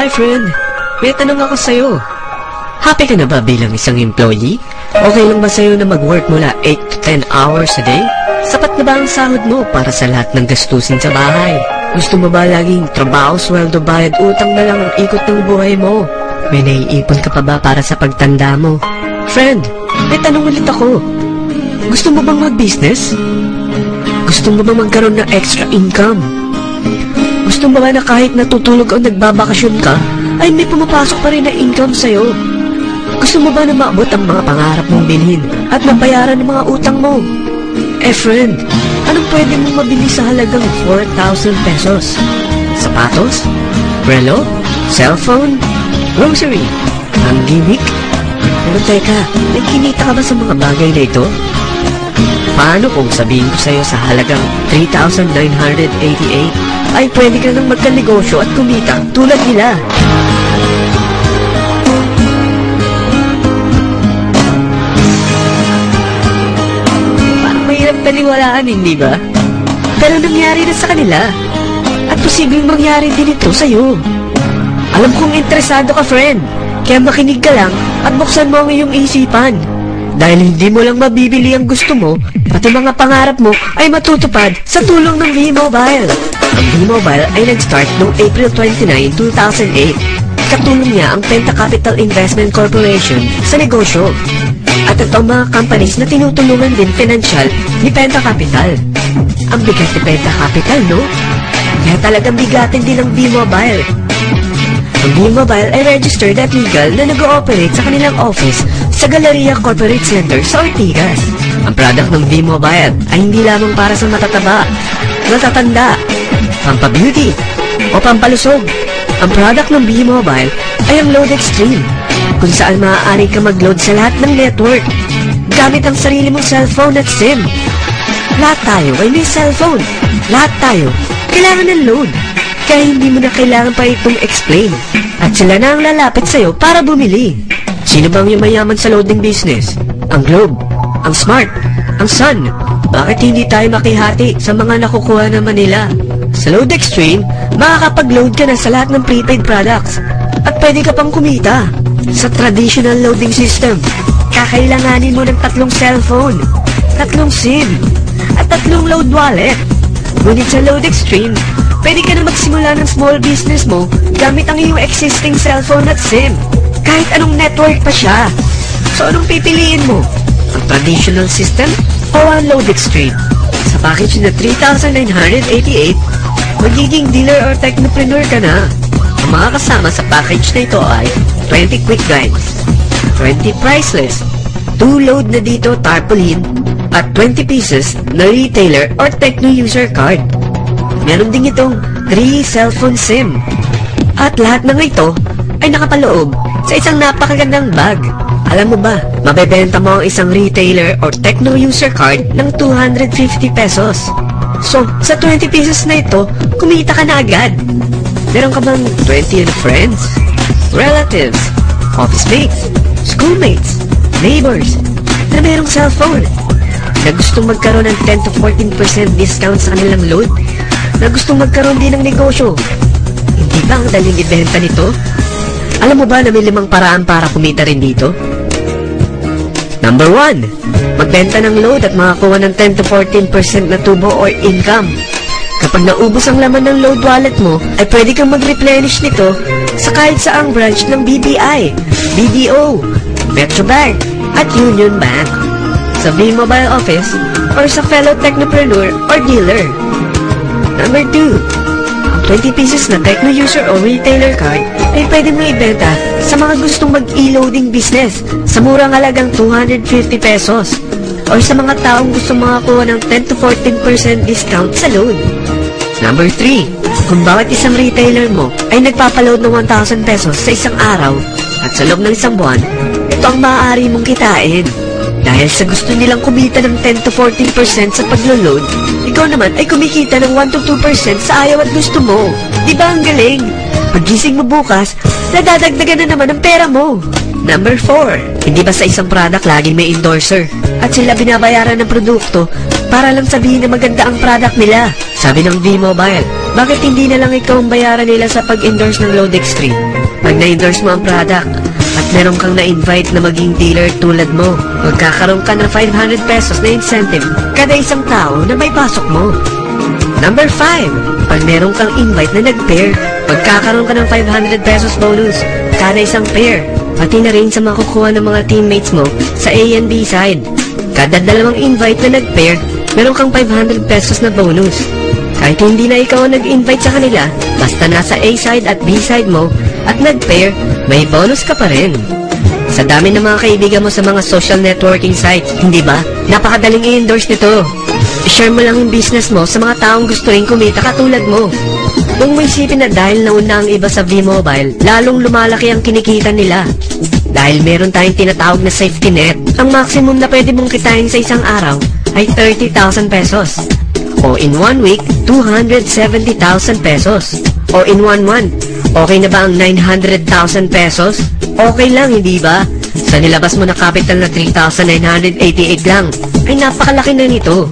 Hi friend, may tanong ako sa'yo. Happy ka na ba bilang isang employee? Okay lang ba sa'yo na mag-work mula 8 to 10 hours a day? Sapat na ba ang sahod mo para sa lahat ng gastusin sa bahay? Gusto mo ba laging trabaho, sweldo, bayad, utang na lang ang ikot ng buhay mo? May naiipon ka pa ba para sa pagtanda mo? Friend, may tanong ulit ako. Gusto mo bang mag-business? Gusto mo bang magkaroon ng extra income? Gusto mo ba na kahit natutulog o nagbabakasyon ka, ay may pumapasok pa rin na income sa'yo? Gusto mo ba na maabot ang mga pangarap mong bilhin at mabayaran ang mga utang mo? Eh friend, anong pwede mong mabili sa halagang 4,000 pesos? Sapatos? Relo? Cellphone? Grocery? Ang gimmick? Pero teka, nagkinita ka ba sa mga bagay na ito? Paano kung sabihin ko sa'yo sa halagang 3,988 ay pwede ka nang magkanegosyo at kumita tulad nila? Parang mahirap paniwalaan, hindi ba? Pero nangyari na sa kanila. At posibleng mangyari din ito sa'yo. Alam kong interesado ka, friend. Kaya makinig ka lang at buksan mo ang iyong isipan. Dahil hindi mo lang mabibili ang gusto mo, pati mga pangarap mo ay matutupad sa tulong ng V-Mobile. Ang V-Mobile ay nag-start noong April 29, 2008. Katulong niya ang Penta Capital Investment Corporation sa negosyo. At ito ang mga companies na tinutulungan din pinansyal ni Penta Capital. Ang bigat ni Penta Capital, no? Kaya talagang bigatin din ang V-Mobile. Ang V-Mobile ay registered at legal na nag-ooperate sa kanilang office sa Galleria Corporate Center sa Ortigas. Ang product ng V-Mobile ay hindi lamang para sa matataba, matatanda, pampabeauty, o pampalusog. Ang product ng V-Mobile ay ang Load Extreme, kung saan maaari ka mag-load sa lahat ng network gamit ang sarili mong cellphone at SIM. Lahat tayo ay may cellphone. Lahat tayo kailangan ng load. Kaya hindi mo na kailangan pa itong explain. At sila na ang lalapit sa'yo para bumili. Sino bang yung mayaman sa loading business? Ang Globe, ang Smart, ang Sun. Bakit hindi tayo makihati sa mga nakukuha naman nila? Sa Load Extreme, makakapag-load ka na sa lahat ng prepaid products. At pwede ka pang kumita. Sa traditional loading system, kakailanganin mo ng 3 cellphone, 3 SIM, at 3 load wallet. Ngunit sa Load Extreme, pwede ka na magsimula ng small business mo gamit ang iyong existing cellphone at SIM. Kahit anong network pa siya. So anong pipiliin mo? Ang traditional system o ang Load Extreme? Sa package na 3,988, magiging dealer or technopreneur ka na. Ang mga kasama sa package na ito ay 20 quick guides, 20 priceless, 2 load na dito tarpaulin, at 20 pieces na retailer or techno user card. Meron din itong 3 cellphone SIM. At lahat ng ito ay nakapaloob sa isang napakagandang bag. Alam mo ba, mabebenta mo ang isang retailer or techno user card ng 250 pesos. So, sa 20 pieces na ito, kumita ka na agad. Meron ka bang 20 friends, relatives, office mates, schoolmates, neighbors, na merong cellphone, na gustong magkaroon ng 10 to 14% discount sa kanilang load, na gustong magkaroon din ng negosyo? Hindi ba ang daling ibenta nito? Alam mo ba na may 5 paraan para kumita rin dito? Number 1, magbenta ng load at makakuha ng 10 to 14% na tubo or income. Kapag naubos ang laman ng load wallet mo, ay pwede kang mag-replenish nito sa kahit saang branch ng BPI, BDO, Metrobank, at Union Bank, sa V-Mobile office, or sa fellow technopreneur or dealer. Number 2, 20 pieces na techno user o retailer card ay pwede mo ibenta sa mga gustong mag-e-loading business sa murang halagang 250 pesos, or sa mga taong gustong makakuha ng 10 to 14% discount sa load. Number 3, kung bawat isang retailer mo ay nagpapaload ng 1,000 pesos sa isang araw at sa loob ng isang buwan, ito ang maaari mong kitain. Dahil sa gusto nilang kumita ng 10 to 14% sa paglo-load, ikaw naman ay kumikita ng 1 to 2% sa ayaw at gusto mo. Diba ang galing? Paggising mo bukas, nadadagdagan na naman ang pera mo. Number 4, hindi ba sa isang product laging may endorser? At sila binabayaran ng produkto para lang sabihin na maganda ang product nila. Sabi ng V-Mobile, bakit hindi na lang ikaw ang bayaran nila sa pag-endorse ng Lodex Screen? Pag na-endorse mo ang product at meron kang na-invite na maging dealer tulad mo, magkakaroon ka ng 500 pesos na incentive kada isang tao na may pasok mo. Number 5, pag meron kang invite na nag-pair, magkakaroon ka ng 500 pesos bonus kada isang pair, pati na rin sa makukuha ng mga teammates mo sa A and B side. Kada dalawang invite na nag-pair, meron kang 500 pesos na bonus. Kahit hindi na ikaw ang nag-invite sa kanila, basta nasa A side at B side mo at nag-pair, may bonus ka pa rin. Sa dami ng mga kaibigan mo sa mga social networking sites, hindi ba? Napakadaling i-endorse nito. I-share mo lang yung business mo sa mga taong gusto rin kumita katulad mo. Kung mo isipin na dahil nauna ang iba sa V-Mobile, lalong lumalaki ang kinikita nila. Dahil meron tayong tinatawag na safety net, ang maximum na pwede mong kitain sa isang araw ay 30,000 pesos. O in 1 week, 270,000 pesos. O in 1 month, okay na ba ang 900,000 pesos? Okay lang, hindi ba? Sa nilabas mo na capital na 3,988 lang, ay napakalaki na nito.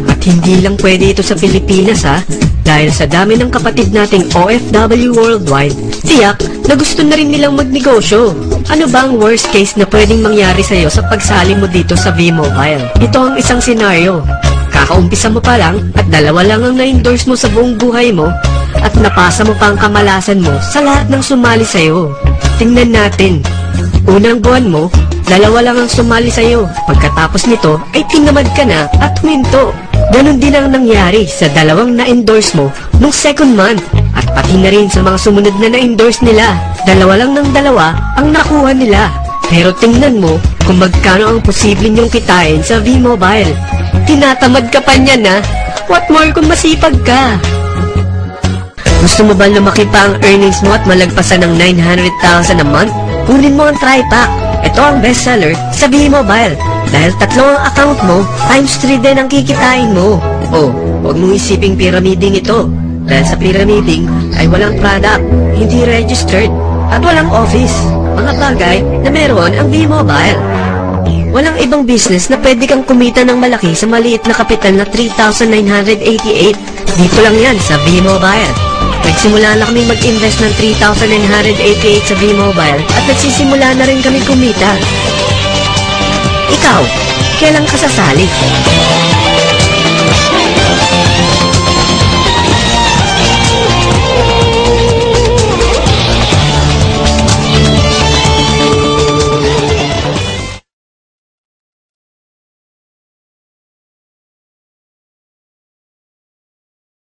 At hindi lang pwede ito sa Pilipinas ha, dahil sa dami ng kapatid nating OFW worldwide, tiyak na gusto na rin nilang magnegosyo. Ano ba ang worst case na pwedeng mangyari sa'yo sa pagsali mo dito sa V-Mobile? Ito ang isang senaryo. Kakaumpisa mo pa lang at dalawa lang ang na-endorse mo sa buong buhay mo at napasa mo pa ang kamalasan mo sa lahat ng sumali sa'yo. Tingnan natin. Unang buwan mo, dalawa lang ang sumali sa'yo. Pagkatapos nito ay tinamad ka na at huminto. Ganon din ang nangyari sa dalawang na-endorse mo nung second month at pati na rin sa mga sumunod na na-endorse nila. Dalawa lang ng dalawa ang nakuha nila. Pero tingnan mo kung magkano ang posibleng yung kitain sa V-Mobile. Tinatamad ka pa niyan ha? What more kung masipag ka? Gusto mo ba lumaki pa ang earnings mo at malagpasan ng 900,000 a month? Kunin mo ang TriPack. Ito ang bestseller sa V-Mobile. Dahil 3 ang account mo, times 3 din ang kikitain mo. O, huwag mong isiping pyramiding ito. Dahil sa pyramiding ay walang product, hindi registered, at walang office. Mga bagay na meron ang V-Mobile. Walang ibang business na pwede kang kumita ng malaki sa maliit na kapital na 3,988. Dito lang yan sa V-Mobile. Nagsimula na kami mag-invest ng 3,988 sa V-Mobile at nagsisimula na rin kami kumita. Ikaw, kailan ka sasali?